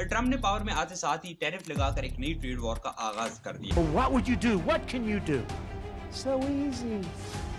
Trump ने power में आते साथ ही टैरिफ लगाकर एक नई ट्रेड वॉर का आगाज कर दिया। Well, what would you do? What can you do? So easy.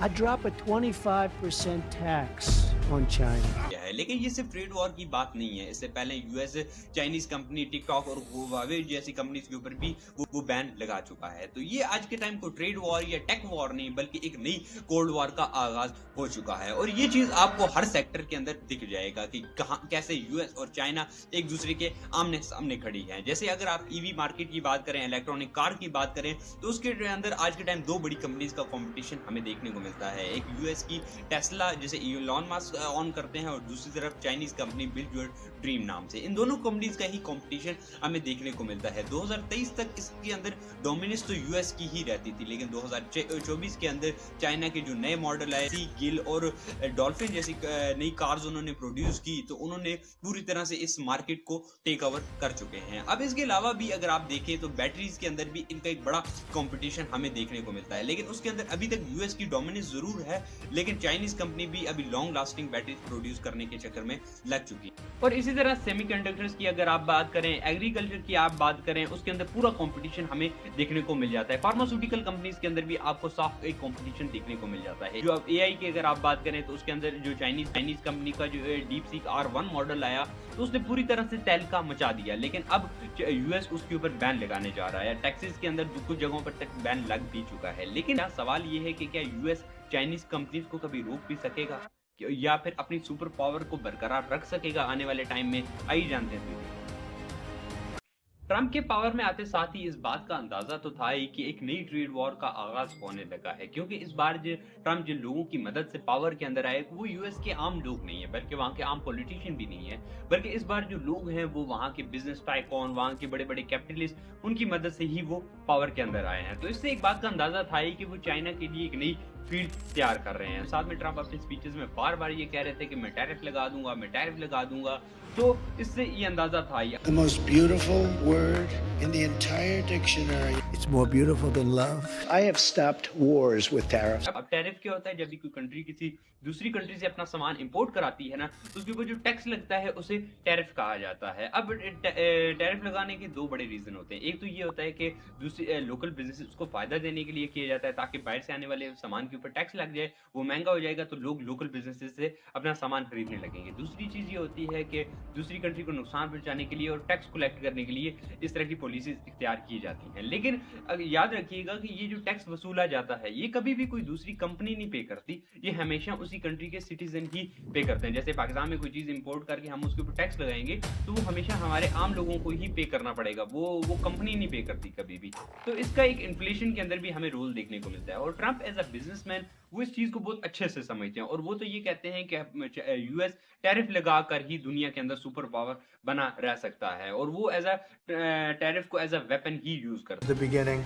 I drop a 25% tax on China. है लेकिन ये सिर्फ ट्रेड वॉर की बात नहीं है। इससे पहले यूएस चाइनीज कंपनी टिकटॉक और हुआवे जैसी कंपनीज के ऊपर भी वो बैन लगा चुका है। तो ये आज के टाइम को ट्रेड वॉर या टेक वॉर नहीं बल्कि एक नई कोल्ड वॉर का आगाज हो चुका है। और ये चीज आपको हर सेक्टर के अंदर दिख जाएगा कि कहां कैसे यूएस और चाइना एक दूसरे के आमने सामने खड़ी है। जैसे अगर आप ईवी मार्केट की बात करें, इलेक्ट्रॉनिक कार की बात करें, तो उसके अंदर आज के टाइम दो बड़ी कंपनीज का कॉम्पिटिशन हमें देखने को मिलता है। एक यूएस की टेस्ला जिसे इलॉन मस्क ऑन करते हैं और दूसरी तरफ Chinese company build your dream नाम से। इन दोनों कंपनीज का ही कंपटीशन हमें देखने को मिलता है। 2023 तक इसके अंदर डोमिनेंस तो यूएस की ही रहती थी, लेकिन 2024 के अंदर चाइना के जो नए मॉडल आए सी गिल और डॉल्फिन जैसी नई कार्स उन्होंने प्रोड्यूस की, तो उन्होंने पूरी तरह से इस मार्केट को टेक ओवर कर चुके हैं। अब इसके अलावा भी अगर आप देखें तो बैटरीज के अंदर भी इनका एक बड़ा कंपटीशन हमें देखने को मिलता है, लेकिन उसके अंदर अभी तक यूएस की डोमिनेंस जरूर है, लेकिन चाइनीज कंपनी भी अभी लॉन्ग लास्टिंग बैटरीज प्रोड्यूस करने के चक्कर में लग चुकी है। और इसी तरह सेमीकंडक्टर्स की अगर आप बात करें, एग्रीकल्चर की आप बात करें, उसके अंदर पूरा कंपटीशन हमें देखने को मिल जाता है। फार्मास्यूटिकल कंपनीज के अंदर भी आपको साफ एक कंपटीशन देखने को मिल जाता है। जो अब एआई की अगर आप बात करें तो उसके अंदर जो चाइनीज कंपनी का जो डीपसीक R1 मॉडल आया तो उसने पूरी तरह से तहलका मचा दिया, लेकिन अब यूएस उसके ऊपर बैन लगाने जा रहा है। टेक्सास के अंदर कुछ जगहों पर तक बैन लग भी चुका है। लेकिन सवाल ये है कि क्या यूएस चाइनीज कंपनीज को कभी रोक भी सकेगा या फिर अपनी सुपर पावर को बरकरार रख सकेगा आने वाले टाइम में, आइए जानते हैं। ट्रम्प के पावर में आते साथ ही इस बात का अंदाजा तो था ही कि एक नई ट्रेड वॉर का आगाज होने लगा है, क्योंकि इस बार जो ट्रम्प जिन लोगों की मदद से पावर के अंदर आए वो यूएस के आम लोग नहीं है, बल्कि वहां के आम पॉलिटिशियन भी नहीं है, बल्कि इस बार जो लोग हैं वो वहां के बिजनेस टाइकॉन, वहां के बड़े बड़े कैपिटलिस्ट, उनकी मदद से ही वो पावर के अंदर आए हैं। तो इससे एक बात का अंदाजा था ही कि वो चाइना के लिए एक नई फील्ड तैयार कर रहे हैं। साथ में ट्रम्प अपने स्पीचेस में बार बार ये कह रहे थे कि मैं टैरिफ लगा दूंगा, मैं टैरिफ लगा दूंगा। तो इससे ये अंदाजा था ही। The most beautiful word in the entire dictionary. It's more beautiful than love. I have stopped wars with tariffs. अब टैरिफ क्या होता है? जब भी कोई कंट्री किसी दूसरी कंट्री से अपना सामान इंपोर्ट कराती है ना, तो उसके ऊपर जो टैक्स लगता है उसे टैरिफ कहा जाता है। अब टैरिफ लगाने के दो बड़े रीजन होते हैं। एक तो ये होता है कि दूसरे लोकल बिजनेसेस को फायदा देने के लिए किया जाता है, ताकि बाहर से आने वाले सामान के ऊपर टैक्स लग जाए, वो महंगा हो जाएगा तो लोग लोकल बिजनेसेस से अपना सामान खरीदने लगेंगे। दूसरी चीज ये होती है कि दूसरी कंट्री को नुकसान पहुंचाने के लिए और टैक्स कलेक्ट करने के लिए इस तरह की पॉलिसीज इख्तियार की जाती हैं। लेकिन याद रखिएगा कि ये जो टैक्स वसूला जाता है ये कभी भी कोई दूसरी कंपनी नहीं पे करती, ये हमेशा उसी कंट्री के सिटीजन ही पे करते हैं। जैसे पाकिस्तान में कोई चीज इंपोर्ट करके हम उसके ऊपर टैक्स लगाएंगे तो वो हमेशा हमारे आम लोगों को ही पे करना पड़ेगा, वो कंपनी नहीं पे करती कभी भी। तो इसका एक इन्फ्लेशन के अंदर भी हमें रोल देखने को मिलता है। और ट्रम्प एज अ बिजनेसमैन वो इस चीज को बहुत अच्छे से समझते हैं, और वो तो ये कहते हैं कि यूएस टैरिफ लगाकर ही दुनिया के अंदर सुपर पावर बना रह सकता है, और वो एज अ टैरिफ को एज अ वेपन ही यूज करते हैं। The beginning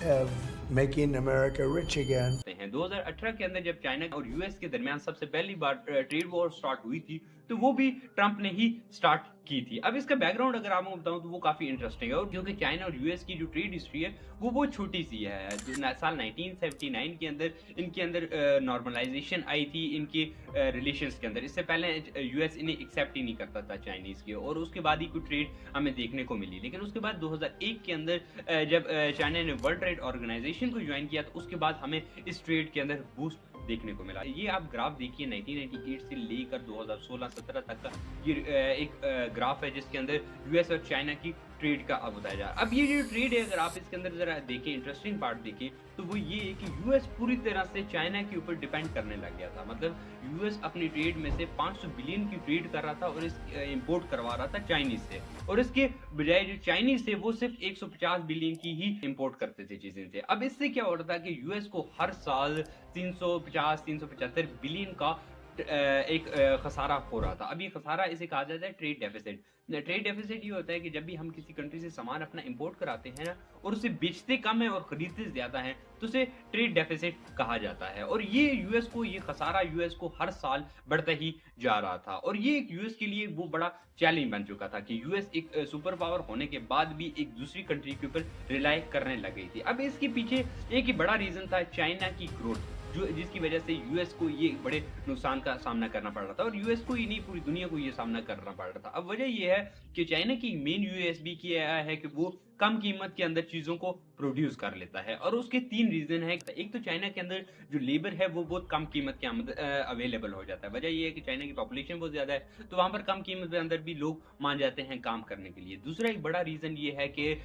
of making America rich again. 2018 के अंदर जब चाइना और यूएस के दरमियान सबसे पहली बार ट्रेड वॉर स्टार्ट हुई थी, तो वो भी ट्रम्प ने ही स्टार्ट की थी। अब इसका बैकग्राउंड अगर आपको बताऊं तो वो काफी इंटरेस्टिंग है, और क्योंकि चाइना और यूएस की जो ट्रेड हिस्ट्री है वो बहुत छोटी सी है। साल 1979 के अंदर इनके अंदर नॉर्मलाइजेशन आई थी इनके रिलेशंस के अंदर। इससे पहले यूएस इन्हें एक्सेप्ट ही नहीं करता था चाइनीज के, और उसके बाद ही कोई ट्रेड हमें देखने को मिली। लेकिन उसके बाद 2001 के अंदर जब चाइना ने वर्ल्ड ट्रेड ऑर्गेनाइजेशन को ज्वाइन किया, तो उसके बाद हमें इस ट्रेड के अंदर बूस्ट देखने को मिला। ये आप ग्राफ देखिए 1998 से लेकर 2016-17 तक का ये एक ग्राफ है जिसके अंदर यूएस और चाइना की ट्रेड का अब बताया जा रहा है। अब ये जो ट्रेड है अगर आप इसके अंदर जरा देखें, इंटरेस्टिंग पार्ट देखें, तो वो ये है कि यूएस पूरी तरह से चाइना के ऊपर डिपेंड करने लग गया था। मतलब यूएस अपनी ट्रेड में से 500 बिलियन की ट्रेड कर रहा था और इंपोर्ट करवा रहा था चाइनीज से, और इसके बजाय जो चाइनीज थे वो सिर्फ 150 बिलियन की ही इंपोर्ट करते थे चीजें से। अब इससे क्या हो रहा था कि यूएस को हर साल 350-375 बिलियन का एक खसारा हो रहा था। अब ये खसारा इसे कहा जाता है ट्रेड डेफिसिट। ट्रेड डेफिसिट ये होता है कि जब भी हम किसी कंट्री से सामान अपना इंपोर्ट कराते हैं ना, और उसे बेचते कम है और खरीदते ज्यादा है, तो उसे ट्रेड डेफिसिट कहा जाता है। और ये यूएस को, ये खसारा यूएस को हर साल बढ़ता ही जा रहा था, और ये यूएस के लिए वो बड़ा चैलेंज बन चुका था कि यूएस एक सुपर पावर होने के बाद भी एक दूसरी कंट्री के ऊपर रिलाई करने लग गई थी। अब इसके पीछे एक ही बड़ा रीजन था चाइना की ग्रोथ। जो जिसकी वजह से यूएस को ये बड़े नुकसान का सामना करना पड़ रहा था, और यूएस को ही नहीं पूरी दुनिया को ये सामना करना पड़ रहा था। अब वजह ये है कि चाइना की मेन यूएसबी क्या है कि वो कम कीमत के अंदर चीज़ों को प्रोड्यूस कर लेता है, और उसके 3 रीज़न है। एक तो चाइना के अंदर जो लेबर है वो बहुत कम कीमत के अवेलेबल हो जाता है। वजह ये है कि चाइना की पॉपुलेशन बहुत ज़्यादा है, तो वहाँ पर कम कीमत के अंदर भी लोग मान जाते हैं काम करने के लिए। दूसरा एक बड़ा रीज़न ये है कि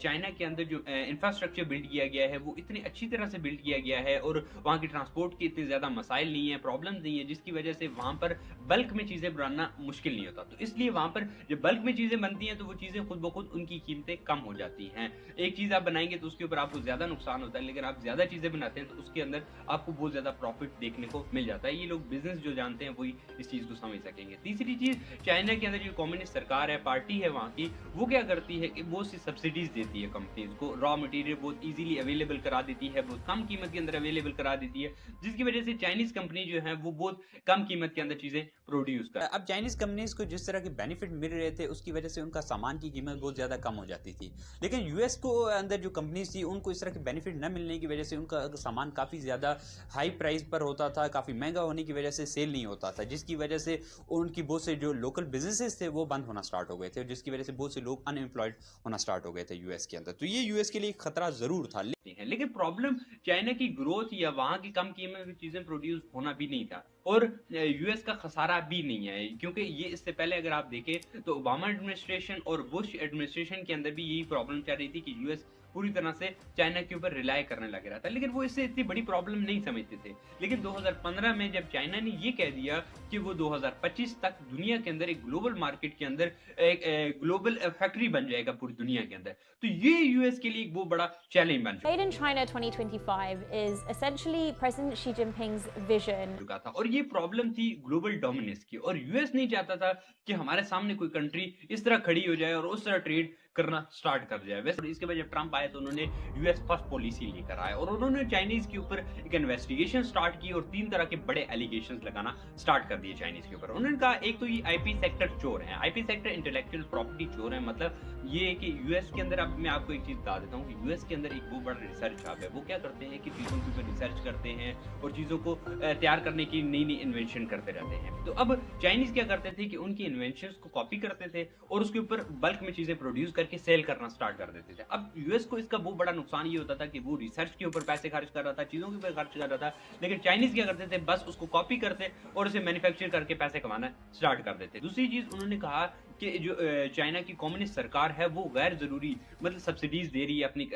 चाइना के अंदर जो इंफ्रास्ट्रक्चर बिल्ड किया गया है वो इतनी अच्छी तरह से बिल्ड किया गया है, और वहाँ की ट्रांसपोर्ट की इतनी ज़्यादा मसाइल नहीं है, प्रॉब्लम नहीं है, जिसकी वजह से वहाँ पर बल्क में चीज़ें बनाना मुश्किल नहीं होता। तो इसलिए वहाँ पर जब बल्क में चीज़ें बनती हैं तो वो चीज़ें खुद ब खुद उनकी कीमतें कम हो जाती हैं। एक चीज़ आप बनाएंगे तो उसके ऊपर आपको ज़्यादा नुकसान होता है, लेकिन आप ज़्यादा चीज़ें बनाते हैं तो उसके अंदर आपको बहुत ज़्यादा प्रॉफिट देखने को मिल जाता है। ये लोग बिजनेस जो जानते हैं वही इस चीज़ को समझ सकेंगे। तीसरी चीज़, चाइना के अंदर जो कम्युनिस्ट सरकार है, पार्टी है वहाँ की, वो क्या करती है कि बहुत सी सब्सिडीज देती है कंपनीज को, रॉ मटेरियल बहुत इजीली अवेलेबल करा देती है, बहुत कम कीमत के अंदर अवेलेबल करा देती है, जिसकी वजह से चाइनीज कंपनी जो है वो बहुत कम कीमत के अंदर चीज़ें प्रोड्यूस कर। अब चाइनीज कंपनीज को जिस तरह के बेनिफिट मिल रहे थे उसकी वजह से उनका सामान की कीमत बहुत ज़्यादा कम हो जाती थी, लेकिन यूएस को अंदर जो कंपनीज थी उनको इस तरह के बेनिफिट न मिलने की वजह से उनका सामान काफ़ी ज़्यादा हाई प्राइस पर होता था, काफ़ी महंगा होने की वजह से सेल नहीं होता था, जिसकी वजह से उनकी बहुत से जो लोकल बिजनेसेस थे वो बंद होना स्टार्ट हो गए थे, जिसकी वजह से बहुत से लोग अनएम्प्लॉयड होना स्टार्ट हो गए थे यूएस के अंदर। तो ये यूएस के लिए एक खतरा ज़रूर था। लेकिन प्रॉब्लम चाइना की ग्रोथ या वहाँ की कम कीमत में चीज़ें प्रोड्यूस होना भी नहीं था, और यूएस का खसारा भी नहीं है, क्योंकि ये इससे पहले अगर आप देखें तो ओबामा एडमिनिस्ट्रेशन और बुश एडमिनिस्ट्रेशन के अंदर भी यही प्रॉब्लम चल रही थी कि यूएस पूरी तरह से चाइना के ऊपर रिलाय करने लग रहा था, लेकिन वो इससे इतनी बड़ी प्रॉब्लम नहीं समझते थे। लेकिन 2015 में जब चाइना ने ये कह दिया कि वो 2025 तक दुनिया के अंदर एक ग्लोबल मार्केट के अंदर एक ग्लोबल फैक्ट्री बन जाएगा पूरी दुनिया के अंदर, तो ये यूएस के लिए एक बहुत बड़ा चैलेंज बन Made in China 2025 is essentially President Xi Jinping's vision. चुका था, और ये प्रॉब्लम थी ग्लोबल डोमिनेंस की, और यूएस नहीं चाहता था कि हमारे सामने कोई कंट्री इस तरह खड़ी हो जाए और उस तरह ट्रेड करना स्टार्ट कर जाए। वैसे इसके बाद जब ट्रंप आए तो उन्होंने यूएस फर्स्ट पॉलिसी लेकर आए, और उन्होंने चाइनीज के ऊपर एक इन्वेस्टिगेशन स्टार्ट की और 3 तरह के बड़े एलिगेशंस लगाना स्टार्ट कर दिए चाइनीज के ऊपर। उन्होंने कहा एक तो ये आईपी सेक्टर चोर है, आईपी सेक्टर इंटेलेक्चुअल प्रॉपर्टी चोर है। मतलब ये है कि यूएस के अंदर, अब मैं आपको एक चीज बता देता हूँ कि यूएस के अंदर एक बहुत बड़ा रिसर्च हब है। वो क्या करते हैं कि चीजों के ऊपर रिसर्च करते हैं और चीजों को तैयार करने की नई नई इन्वेंशन करते रहते हैं। तो अब चाइनीज क्या करते थे कि उनकी इन्वेंशन को कॉपी करते थे और उसके ऊपर बल्क में चीजें प्रोड्यूस करके सेल करना स्टार्ट कर देते थे। अब यूएस को इसका बहुत बड़ा नुकसान ये होता था कि वो रिसर्च के ऊपर पैसे खर्च कर रहा था, चीजों के ऊपर खर्च कर रहा था, लेकिन चाइनीज क्या करते थे, बस उसको कॉपी करते और उसे मैन्युफैक्चर करके पैसे कमाना स्टार्ट कर देते। दूसरी चीज उन्होंने कहा कि जो चाइना की कम्युनिस्ट सरकार है वो गैर जरूरी मतलब सब्सिडीज दे रही है अपनी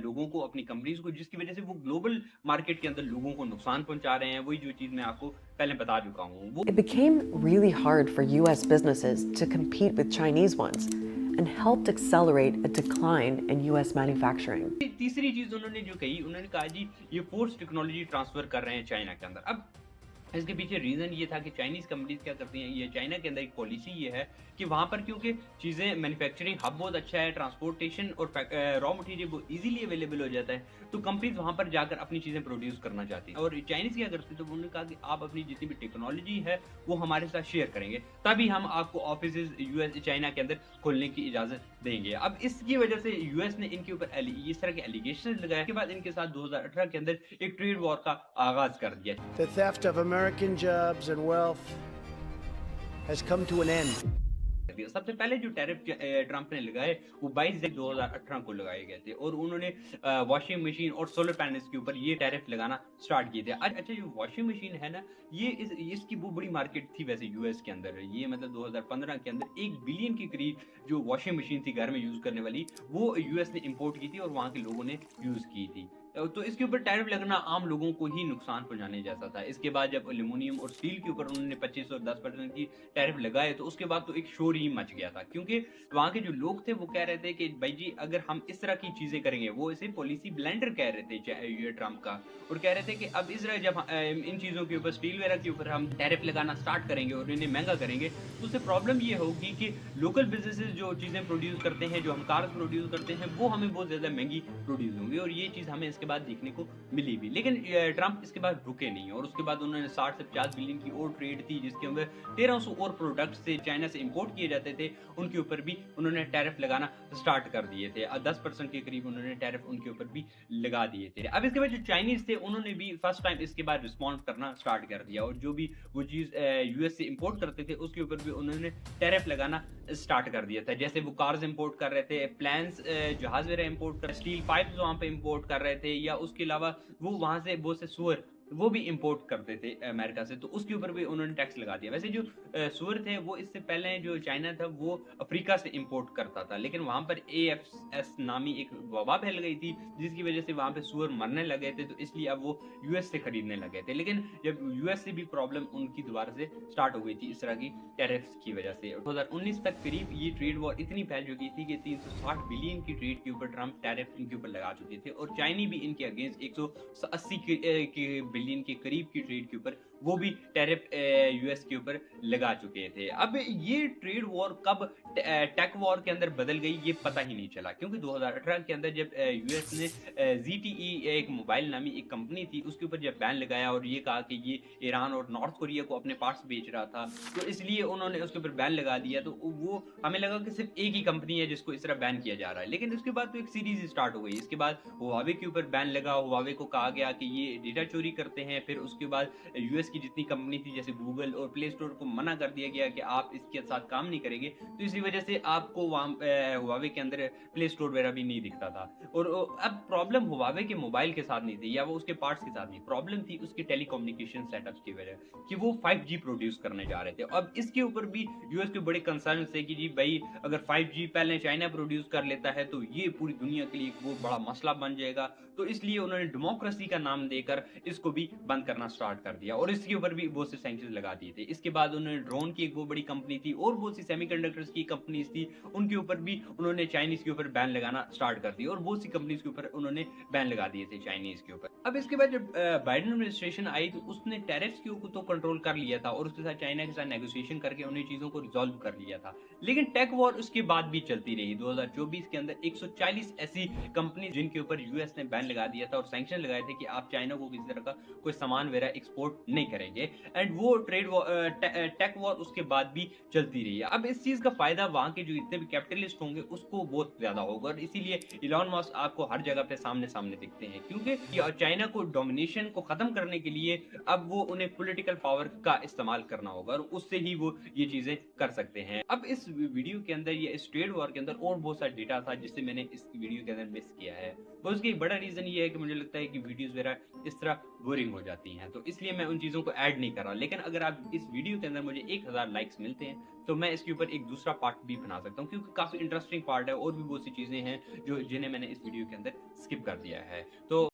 लोगों को, अपनी कंपनीज को, जिसकी वजह से वो ग्लोबल मार्केट के अंदर लोगों को नुकसान पहुंचा रहे हैं। वही जो चीज मैं आपको पहले बता चुका हूँ। It became really hard for US businesses to compete with Chinese ones and helped accelerate a decline in US manufacturing. तीसरी चीज उन्होंने जो कही, उन्होंने कहा जी ये फोर्स टेक्नोलॉजी ट्रांसफर कर रहे हैं चाइना के अंदर। अब इसके पीछे रीजन ये था कि चाइनीज कंपनीज क्या करती हैं, ये चाइना के अंदर एक पॉलिसी ये है कि वहाँ पर क्योंकि चीज़ें मैन्युफैक्चरिंग हब बहुत अच्छा है, ट्रांसपोर्टेशन और रॉ मटेरियल बहुत इजीली अवेलेबल हो जाता है, तो कंपनीज वहाँ पर जाकर अपनी चीज़ें प्रोड्यूस करना चाहती हैं। और चाइनीज क्या करते तो उन्होंने कहा कि आप अपनी जितनी भी टेक्नोलॉजी है वो हमारे साथ शेयर करेंगे, तभी हम आपको ऑफिस यूएस चाइना के अंदर खोलने की इजाज़त देंगे। अब इसकी वजह से यूएस ने इनके ऊपर इस तरह के एलिगेशन लगाए के बाद इनके साथ 2018 के अंदर एक ट्रेड वॉर का आगाज कर दिया। The theft of American jobs and wealth has come to an end. सबसे पहले जो टैरिफ ट्रंप ने लगाए वो 22 2018 को लगाए गए थे, और उन्होंने वॉशिंग मशीन और सोलर पैनल्स के ऊपर ये टैरिफ लगाना स्टार्ट किए थे। अच्छा, जो वॉशिंग मशीन है ना, ये इसकी वो बड़ी मार्केट थी वैसे यूएस के अंदर। ये मतलब 2015 के अंदर 1 बिलियन के करीब जो वॉशिंग मशीन थी घर में यूज करने वाली, वो यूएस ने इंपोर्ट की थी और वहाँ के लोगों ने यूज की थी। तो इसके ऊपर टैरिफ लगना आम लोगों को ही नुकसान पहुंचाने जैसा था। इसके बाद जब एल्यूमिनियम और स्टील के ऊपर उन्होंने 25 और 10% की टैरिफ लगाए तो उसके बाद तो एक शोर ही मच गया था, क्योंकि वहाँ के जो लोग थे वो कह रहे थे कि भाई जी अगर हम इस तरह की चीजें करेंगे, वो इसे पॉलिसी ब्लेंडर कह रहे थे ट्रंप का, और कह रहे थे कि अब इस तरह जब इन चीजों के ऊपर स्टील वगैरह के ऊपर हम टैरिफ लगाना स्टार्ट करेंगे और इन्हें महंगा करेंगे तो उससे प्रॉब्लम ये होगी कि लोकल बिजनेसेस जो चीजें प्रोड्यूस करते हैं, जो हम कार्स प्रोड्यूस करते हैं, वो हमें बहुत ज्यादा महंगी प्रोड्यूस होंगी, और ये चीज हमें इसके बाद देखने को मिली भी, लेकिन ट्रंप इसके बाद रुके नहीं और उसके बाद उन्होंने 60 से 50 बिलियन की और ट्रेड थी जिसके अंदर 1300 और प्रोडक्ट्स से चाइना से इंपोर्ट किए जाते थे, उनके ऊपर भी उन्होंने टैरिफ लगाना स्टार्ट कर दिए थे। 10% के करीब उन्होंने टैरिफ उनके ऊपर भी लगा दिए थे। अब इसके बाद जो चाइनीज थे उन्होंने भी फर्स्ट टाइम इसके बाद रिस्पॉन्ड करना स्टार्ट कर दिया और जो भी वो चीज यूएस से इंपोर्ट करते थे उसके ऊपर भी उन्होंने टैरिफ लगाना स्टार्ट कर दिया था। जैसे वो कार्स इंपोर्ट कर रहे थे, प्लान्स जहाज वगैरह इंपोर्ट कर, स्टील पाइप्स वहां पे इंपोर्ट कर रहे थे, या उसके अलावा वो वहां से वो से सुअर वो भी इंपोर्ट करते थे अमेरिका से, तो उसके ऊपर भी उन्होंने टैक्स लगा दिया। वैसे जो सुअर थे वो इससे पहले जो चाइना था वो अफ्रीका से इंपोर्ट करता था, लेकिन वहां पर AFS नामी एक वबा फैल गई थी जिसकी वजह से वहां पे सुअर मरने लगे थे, तो इसलिए अब वो यूएस से खरीदने लगे थे। लेकिन जब यूएस से भी प्रॉब्लम उनकी दोबारा से स्टार्ट हो गई थी इस तरह की टैरिफ्स की वजह से। 2019 तक करीब ये ट्रेड वॉर इतनी फैल चुकी थी कि 360 बिलियन की ट्रेड के ऊपर ट्रंप टैरिफ इनके ऊपर लगा चुके थे और चाइनी भी इनके अगेंस्ट 180 बिलियन के करीब की ट्रेड के ऊपर वो भी टैरिफ यूएस के ऊपर लगा चुके थे। अब ये ट्रेड वॉर कब टेक वॉर के अंदर बदल गई ये पता ही नहीं चला, क्योंकि 2018 के अंदर जब यूएस ने ZTE एक मोबाइल नामी एक कंपनी थी उसके ऊपर जब बैन लगाया और ये कहा कि ये ईरान और नॉर्थ कोरिया को अपने पार्ट्स बेच रहा था, तो इसलिए उन्होंने उसके ऊपर बैन लगा दिया। तो वो हमें लगा कि सिर्फ एक ही कंपनी है जिसको इस तरह बैन किया जा रहा है, लेकिन उसके बाद तो एक सीरीज स्टार्ट हो गई। इसके बाद हुआवे के ऊपर बैन लगा, हुआवे को कहा गया कि ये डेटा चोरी करते हैं। फिर उसके बाद यूएस की जितनी कंपनी थी जैसे गूगल और प्ले स्टोर को मना कर दिया गया कि आप इसके साथ काम नहीं करेंगे, तो इसी वजह से आपको हुआवे के अंदर प्ले स्टोर वगैरह भी नहीं दिखता था। और अब प्रॉब्लम हुआवे के मोबाइल के साथ नहीं थी या वो उसके पार्ट्स के साथ नहीं, प्रॉब्लम थी उसके टेलीकम्युनिकेशन सेटअप्स की वजह कि वो 5G प्रोड्यूस करने जा रहे थे। अब इसके ऊपर भी यूएस के बड़े कंसर्न थे कि जी भाई अगर 5G पहले चाइना प्रोड्यूस कर लेता है तो ये पूरी दुनिया के लिए एक बहुत बड़ा मसला बन जाएगा, तो इसलिए उन्होंने डेमोक्रेसी का नाम देकर इसको भी बंद करना स्टार्ट कर दिया और इसके ऊपर भी बहुत से सैंक्शंस लगा दिए थे। इसके बाद उन्होंने ड्रोन की एक बहुत बड़ी कंपनी थी और बहुत सी सेमीकंडक्टर्स की कंपनीज थी, उनके ऊपर भी उन्होंने चाइनीज के ऊपर बैन लगाना स्टार्ट कर दिया और बहुत सी कंपनीज के ऊपर उन्होंने बैन लगा दिए थे चाइनीज के ऊपर। अब इसके बाद जब बाइडेन एडमिनिस्ट्रेशन आई तो उसने टैरिफ्स के ऊपर तो कंट्रोल कर लिया था और उसके साथ चाइना के साथ नेगोशिएशन करके उन्हें चीजों को रिजॉल्व कर लिया था, लेकिन टेक वॉर उसके बाद भी चलती रही। 2024 के अंदर 140 ऐसी कंपनी जिनके ऊपर यूएस ने बैन लगा दिया था और सैंक्शन लगाए थे कि आप चाइना को किसी तरह का कोई सामान वगैरह एक्सपोर्ट नहीं करेंगे, एंड वो टेक वॉर उसके बाद भी चलती रही है। अब इस चीज का फायदा वहां के जो इतने भी कैपिटलिस्ट होंगे उसको बहुत ज्यादा होगा और इसीलिए इलॉन मस्क आपको हर जगह पे सामने दिखते हैं, क्योंकि चाइना को डोमिनेशन को खत्म करने के लिए अब वो उन्हें पॉलिटिकल पावर का इस्तेमाल करना होगा और उससे ही वो ये चीजें कर सकते हैं। अब इस वीडियो के अंदर या इस ट्रेड वॉर के अंदर और बहुत सारा डेटा था जिससे मैंने इस वीडियो के अंदर मिस किया है। तो उसका एक बड़ा रीजन ये है कि मुझे लगता है कि वीडियोस वगैरह इस तरह बोरिंग हो जाती हैं, तो इसलिए मैं उन चीजों को ऐड नहीं कर रहा। लेकिन अगर आप इस वीडियो के अंदर मुझे 1000 लाइक्स मिलते हैं तो मैं इसके ऊपर एक दूसरा पार्ट भी बना सकता हूँ, क्योंकि काफी इंटरेस्टिंग पार्ट है और भी बहुत सी चीजें हैं जो जिन्हें मैंने इस वीडियो के अंदर स्किप कर दिया है। तो